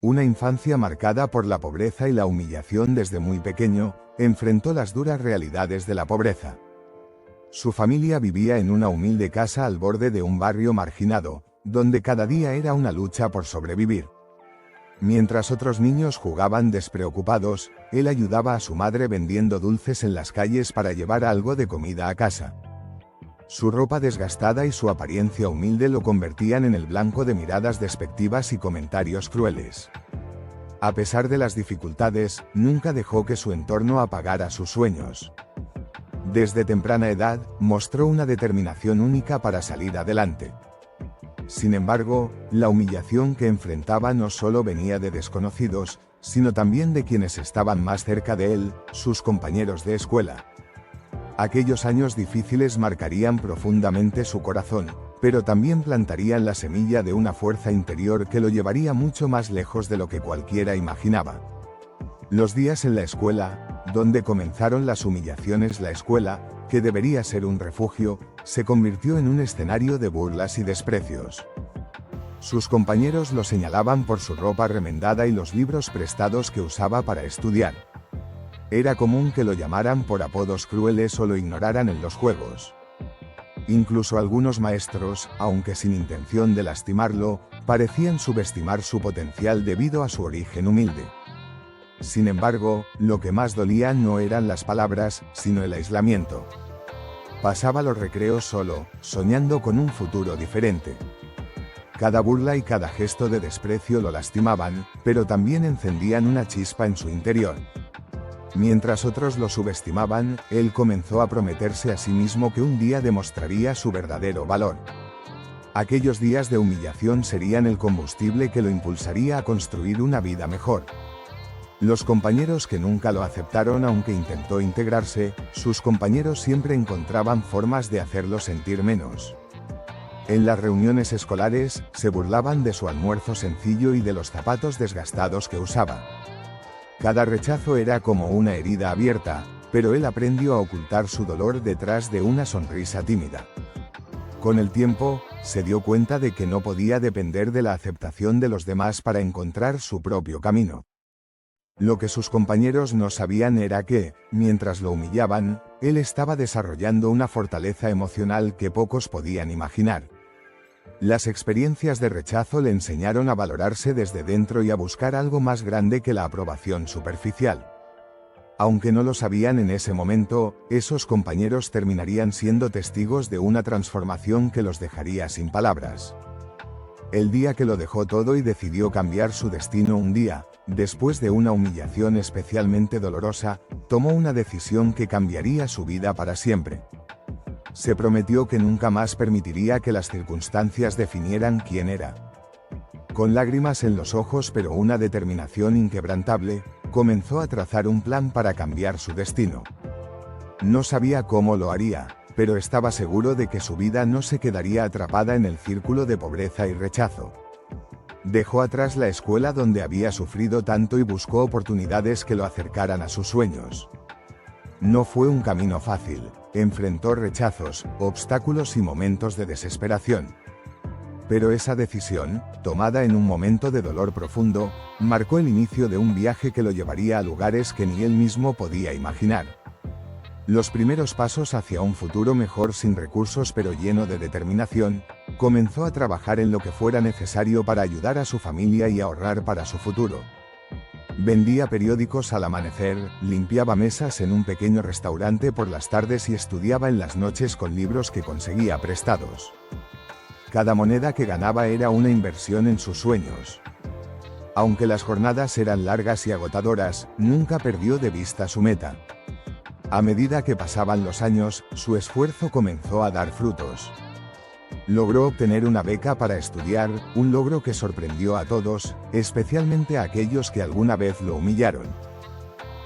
Una infancia marcada por la pobreza y la humillación desde muy pequeño, enfrentó las duras realidades de la pobreza. Su familia vivía en una humilde casa al borde de un barrio marginado, donde cada día era una lucha por sobrevivir. Mientras otros niños jugaban despreocupados, él ayudaba a su madre vendiendo dulces en las calles para llevar algo de comida a casa. Su ropa desgastada y su apariencia humilde lo convertían en el blanco de miradas despectivas y comentarios crueles. A pesar de las dificultades, nunca dejó que su entorno apagara sus sueños. Desde temprana edad, mostró una determinación única para salir adelante. Sin embargo, la humillación que enfrentaba no solo venía de desconocidos, sino también de quienes estaban más cerca de él, sus compañeros de escuela. Aquellos años difíciles marcarían profundamente su corazón, pero también plantarían la semilla de una fuerza interior que lo llevaría mucho más lejos de lo que cualquiera imaginaba. Los días en la escuela, donde comenzaron las humillaciones, la escuela, que debería ser un refugio, se convirtió en un escenario de burlas y desprecios. Sus compañeros lo señalaban por su ropa remendada y los libros prestados que usaba para estudiar. Era común que lo llamaran por apodos crueles o lo ignoraran en los juegos. Incluso algunos maestros, aunque sin intención de lastimarlo, parecían subestimar su potencial debido a su origen humilde. Sin embargo, lo que más dolía no eran las palabras, sino el aislamiento. Pasaba los recreos solo, soñando con un futuro diferente. Cada burla y cada gesto de desprecio lo lastimaban, pero también encendían una chispa en su interior. Mientras otros lo subestimaban, él comenzó a prometerse a sí mismo que un día demostraría su verdadero valor. Aquellos días de humillación serían el combustible que lo impulsaría a construir una vida mejor. Los compañeros que nunca lo aceptaron aunque intentó integrarse, sus compañeros siempre encontraban formas de hacerlo sentir menos. En las reuniones escolares, se burlaban de su almuerzo sencillo y de los zapatos desgastados que usaba. Cada rechazo era como una herida abierta, pero él aprendió a ocultar su dolor detrás de una sonrisa tímida. Con el tiempo, se dio cuenta de que no podía depender de la aceptación de los demás para encontrar su propio camino. Lo que sus compañeros no sabían era que, mientras lo humillaban, él estaba desarrollando una fortaleza emocional que pocos podían imaginar. Las experiencias de rechazo le enseñaron a valorarse desde dentro y a buscar algo más grande que la aprobación superficial. Aunque no lo sabían en ese momento, esos compañeros terminarían siendo testigos de una transformación que los dejaría sin palabras. El día que lo dejó todo y decidió cambiar su destino, un día, después de una humillación especialmente dolorosa, tomó una decisión que cambiaría su vida para siempre. Se prometió que nunca más permitiría que las circunstancias definieran quién era. Con lágrimas en los ojos pero una determinación inquebrantable, comenzó a trazar un plan para cambiar su destino. No sabía cómo lo haría, pero estaba seguro de que su vida no se quedaría atrapada en el círculo de pobreza y rechazo. Dejó atrás la escuela donde había sufrido tanto y buscó oportunidades que lo acercaran a sus sueños. No fue un camino fácil, enfrentó rechazos, obstáculos y momentos de desesperación. Pero esa decisión, tomada en un momento de dolor profundo, marcó el inicio de un viaje que lo llevaría a lugares que ni él mismo podía imaginar. Los primeros pasos hacia un futuro mejor sin recursos pero lleno de determinación, comenzó a trabajar en lo que fuera necesario para ayudar a su familia y ahorrar para su futuro. Vendía periódicos al amanecer, limpiaba mesas en un pequeño restaurante por las tardes y estudiaba en las noches con libros que conseguía prestados. Cada moneda que ganaba era una inversión en sus sueños. Aunque las jornadas eran largas y agotadoras, nunca perdió de vista su meta. A medida que pasaban los años, su esfuerzo comenzó a dar frutos. Logró obtener una beca para estudiar, un logro que sorprendió a todos, especialmente a aquellos que alguna vez lo humillaron.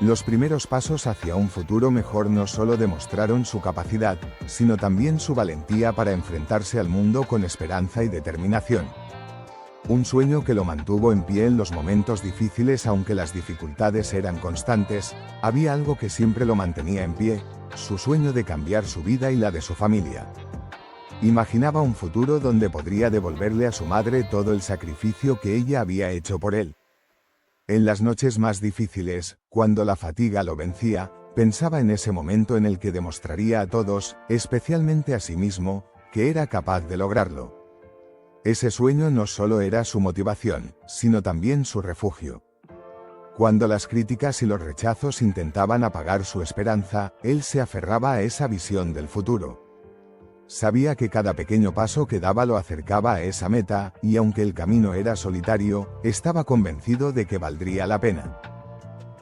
Los primeros pasos hacia un futuro mejor no solo demostraron su capacidad, sino también su valentía para enfrentarse al mundo con esperanza y determinación. Un sueño que lo mantuvo en pie en los momentos difíciles. Aunque las dificultades eran constantes, había algo que siempre lo mantenía en pie: su sueño de cambiar su vida y la de su familia. Imaginaba un futuro donde podría devolverle a su madre todo el sacrificio que ella había hecho por él. En las noches más difíciles, cuando la fatiga lo vencía, pensaba en ese momento en el que demostraría a todos, especialmente a sí mismo, que era capaz de lograrlo. Ese sueño no solo era su motivación, sino también su refugio. Cuando las críticas y los rechazos intentaban apagar su esperanza, él se aferraba a esa visión del futuro. Sabía que cada pequeño paso que daba lo acercaba a esa meta, y aunque el camino era solitario, estaba convencido de que valdría la pena.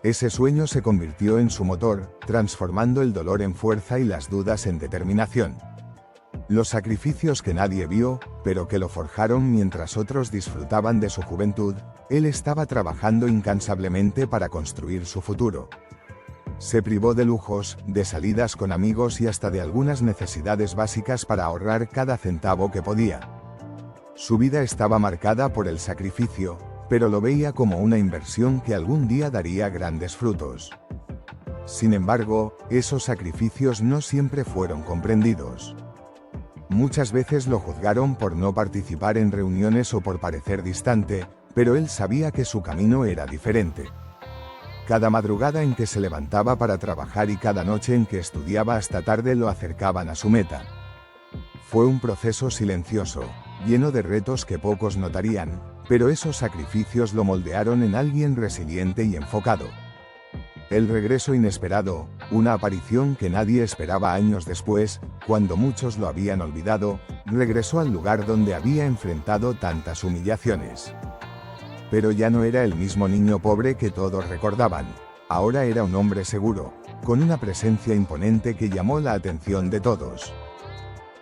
Ese sueño se convirtió en su motor, transformando el dolor en fuerza y las dudas en determinación. Los sacrificios que nadie vio, pero que lo forjaron mientras otros disfrutaban de su juventud, él estaba trabajando incansablemente para construir su futuro. Se privó de lujos, de salidas con amigos y hasta de algunas necesidades básicas para ahorrar cada centavo que podía. Su vida estaba marcada por el sacrificio, pero lo veía como una inversión que algún día daría grandes frutos. Sin embargo, esos sacrificios no siempre fueron comprendidos. Muchas veces lo juzgaron por no participar en reuniones o por parecer distante, pero él sabía que su camino era diferente. Cada madrugada en que se levantaba para trabajar y cada noche en que estudiaba hasta tarde lo acercaban a su meta. Fue un proceso silencioso, lleno de retos que pocos notarían, pero esos sacrificios lo moldearon en alguien resiliente y enfocado. El regreso inesperado, una aparición que nadie esperaba años después, cuando muchos lo habían olvidado, regresó al lugar donde había enfrentado tantas humillaciones. Pero ya no era el mismo niño pobre que todos recordaban. Ahora era un hombre seguro, con una presencia imponente que llamó la atención de todos.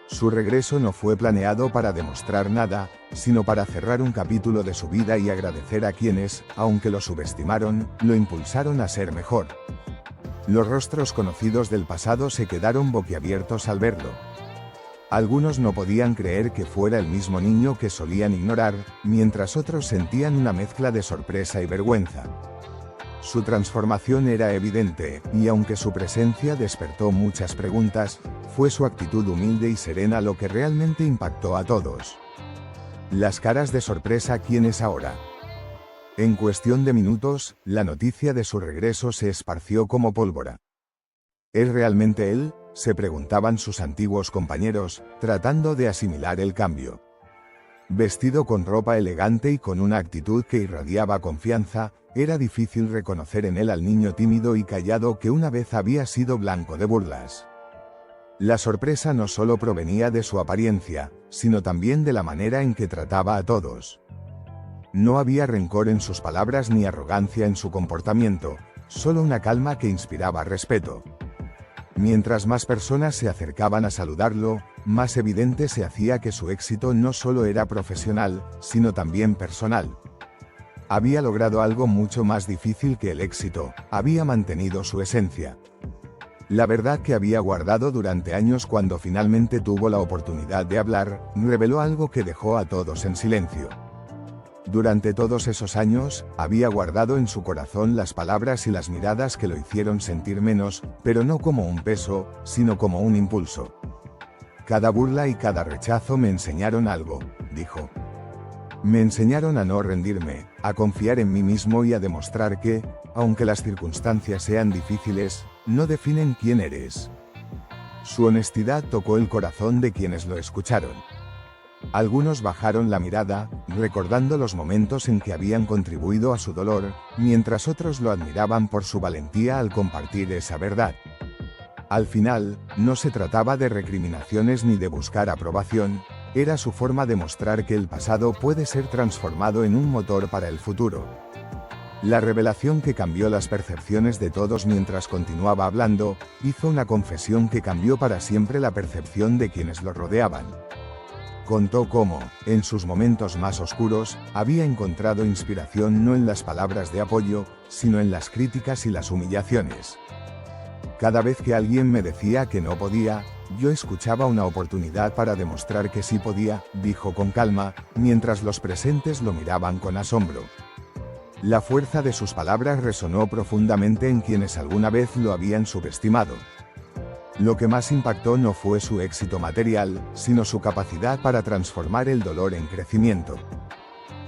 Su regreso no fue planeado para demostrar nada, sino para cerrar un capítulo de su vida y agradecer a quienes, aunque lo subestimaron, lo impulsaron a ser mejor. Los rostros conocidos del pasado se quedaron boquiabiertos al verlo. Algunos no podían creer que fuera el mismo niño que solían ignorar, mientras otros sentían una mezcla de sorpresa y vergüenza. Su transformación era evidente, y aunque su presencia despertó muchas preguntas, fue su actitud humilde y serena lo que realmente impactó a todos. Las caras de sorpresa. ¿Quién es ahora? En cuestión de minutos, la noticia de su regreso se esparció como pólvora. ¿Es realmente él?, se preguntaban sus antiguos compañeros, tratando de asimilar el cambio. Vestido con ropa elegante y con una actitud que irradiaba confianza, era difícil reconocer en él al niño tímido y callado que una vez había sido blanco de burlas. La sorpresa no solo provenía de su apariencia, sino también de la manera en que trataba a todos. No había rencor en sus palabras ni arrogancia en su comportamiento, solo una calma que inspiraba respeto. Mientras más personas se acercaban a saludarlo, más evidente se hacía que su éxito no solo era profesional, sino también personal. Había logrado algo mucho más difícil que el éxito, había mantenido su esencia. La verdad que había guardado durante años cuando finalmente tuvo la oportunidad de hablar, reveló algo que dejó a todos en silencio. Durante todos esos años, había guardado en su corazón las palabras y las miradas que lo hicieron sentir menos, pero no como un peso, sino como un impulso. Cada burla y cada rechazo me enseñaron algo, dijo. Me enseñaron a no rendirme, a confiar en mí mismo y a demostrar que, aunque las circunstancias sean difíciles, no definen quién eres. Su honestidad tocó el corazón de quienes lo escucharon. Algunos bajaron la mirada, recordando los momentos en que habían contribuido a su dolor, mientras otros lo admiraban por su valentía al compartir esa verdad. Al final, no se trataba de recriminaciones ni de buscar aprobación, era su forma de mostrar que el pasado puede ser transformado en un motor para el futuro. La revelación que cambió las percepciones de todos mientras continuaba hablando, hizo una confesión que cambió para siempre la percepción de quienes lo rodeaban. Contó cómo, en sus momentos más oscuros, había encontrado inspiración no en las palabras de apoyo, sino en las críticas y las humillaciones. Cada vez que alguien me decía que no podía, yo escuchaba una oportunidad para demostrar que sí podía, dijo con calma, mientras los presentes lo miraban con asombro. La fuerza de sus palabras resonó profundamente en quienes alguna vez lo habían subestimado. Lo que más impactó no fue su éxito material, sino su capacidad para transformar el dolor en crecimiento.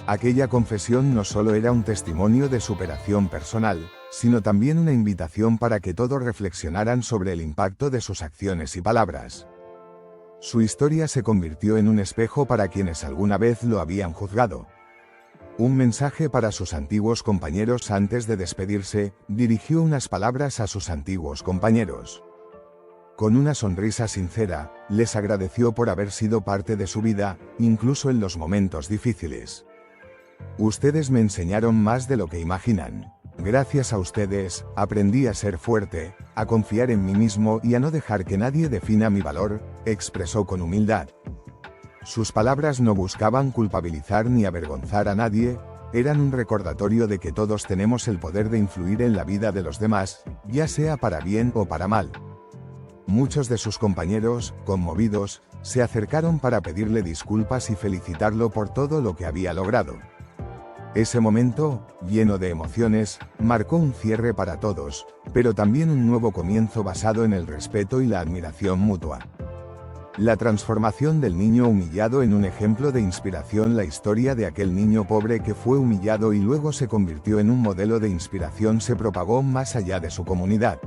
Aquella confesión no solo era un testimonio de superación personal, sino también una invitación para que todos reflexionaran sobre el impacto de sus acciones y palabras. Su historia se convirtió en un espejo para quienes alguna vez lo habían juzgado. Un mensaje para sus antiguos compañeros. Antes de despedirse, dirigió unas palabras a sus antiguos compañeros. Con una sonrisa sincera, les agradeció por haber sido parte de su vida, incluso en los momentos difíciles. Ustedes me enseñaron más de lo que imaginan. Gracias a ustedes, aprendí a ser fuerte, a confiar en mí mismo y a no dejar que nadie defina mi valor, expresó con humildad. Sus palabras no buscaban culpabilizar ni avergonzar a nadie, eran un recordatorio de que todos tenemos el poder de influir en la vida de los demás, ya sea para bien o para mal. Muchos de sus compañeros, conmovidos, se acercaron para pedirle disculpas y felicitarlo por todo lo que había logrado. Ese momento, lleno de emociones, marcó un cierre para todos, pero también un nuevo comienzo basado en el respeto y la admiración mutua. La transformación del niño humillado en un ejemplo de inspiración. La historia de aquel niño pobre que fue humillado y luego se convirtió en un modelo de inspiración se propagó más allá de su comunidad.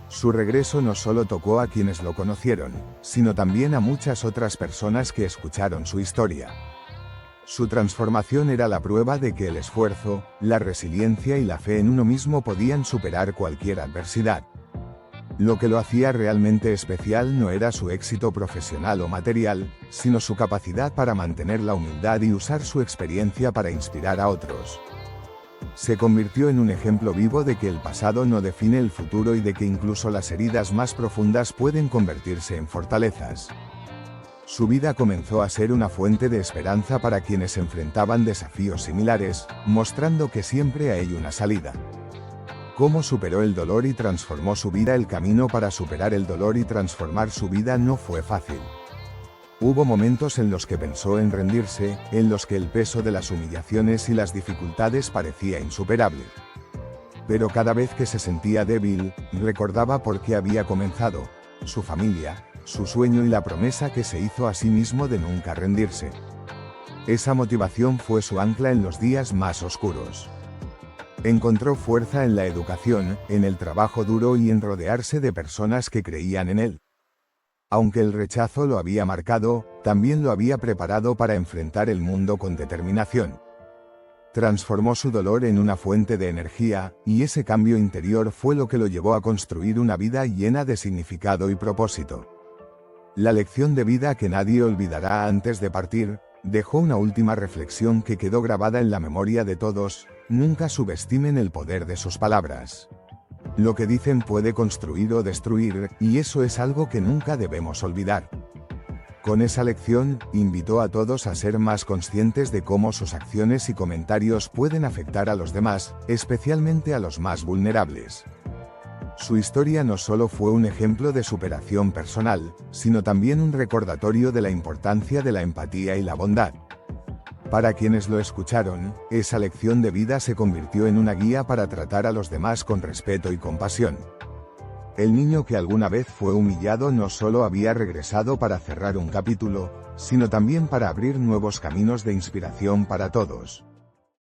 Su regreso no solo tocó a quienes lo conocieron, sino también a muchas otras personas que escucharon su historia. Su transformación era la prueba de que el esfuerzo, la resiliencia y la fe en uno mismo podían superar cualquier adversidad. Lo que lo hacía realmente especial no era su éxito profesional o material, sino su capacidad para mantener la humildad y usar su experiencia para inspirar a otros. Se convirtió en un ejemplo vivo de que el pasado no define el futuro y de que incluso las heridas más profundas pueden convertirse en fortalezas. Su vida comenzó a ser una fuente de esperanza para quienes enfrentaban desafíos similares, mostrando que siempre hay una salida. ¿Cómo superó el dolor y transformó su vida? El camino para superar el dolor y transformar su vida no fue fácil. Hubo momentos en los que pensó en rendirse, en los que el peso de las humillaciones y las dificultades parecía insuperable. Pero cada vez que se sentía débil, recordaba por qué había comenzado, su familia, su sueño y la promesa que se hizo a sí mismo de nunca rendirse. Esa motivación fue su ancla en los días más oscuros. Encontró fuerza en la educación, en el trabajo duro y en rodearse de personas que creían en él. Aunque el rechazo lo había marcado, también lo había preparado para enfrentar el mundo con determinación. Transformó su dolor en una fuente de energía, y ese cambio interior fue lo que lo llevó a construir una vida llena de significado y propósito. La lección de vida que nadie olvidará. Antes de partir, dejó una última reflexión que quedó grabada en la memoria de todos: nunca subestimen el poder de sus palabras. Lo que dicen puede construir o destruir, y eso es algo que nunca debemos olvidar. Con esa lección, invitó a todos a ser más conscientes de cómo sus acciones y comentarios pueden afectar a los demás, especialmente a los más vulnerables. Su historia no solo fue un ejemplo de superación personal, sino también un recordatorio de la importancia de la empatía y la bondad. Para quienes lo escucharon, esa lección de vida se convirtió en una guía para tratar a los demás con respeto y compasión. El niño que alguna vez fue humillado no solo había regresado para cerrar un capítulo, sino también para abrir nuevos caminos de inspiración para todos.